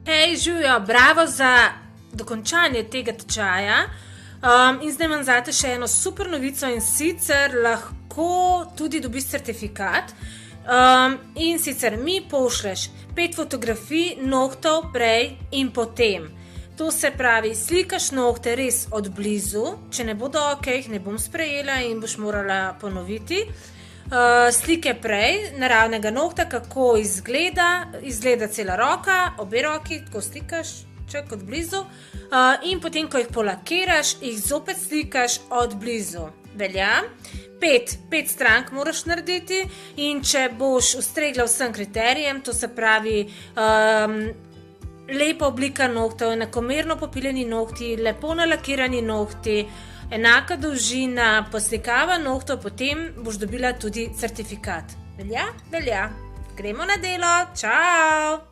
Hej, živijo, bravo za dokončanje tega tečaja. In zdaj imam zate še eno super novico in sicer lahko tudi dobiš certifikat. In sicer mi pošleš 5 fotografij nohtov prej in potem. To se pravi, slikaš nohte res od blizu, če ne bodo ok, jih ne bom sprejela in boš morala ponoviti. Slike prej, naravnega nohta, kako izgleda cela roka, obe roki, tako slikaš, čak od blizu. In potem, ko jih polakiraš, jih zopet slikaš od blizu. Velja? 5 strank moraš narediti in če boš ustregla vsem kriterijem, to se pravi lepa oblika nohtov, enakomerno popiljeni nohti, lepo nalakirani nohti, enaka dolžina, poslikava nohtov, potem boš dobila tudi certifikat. Velja? Velja. Gremo na delo. Čau!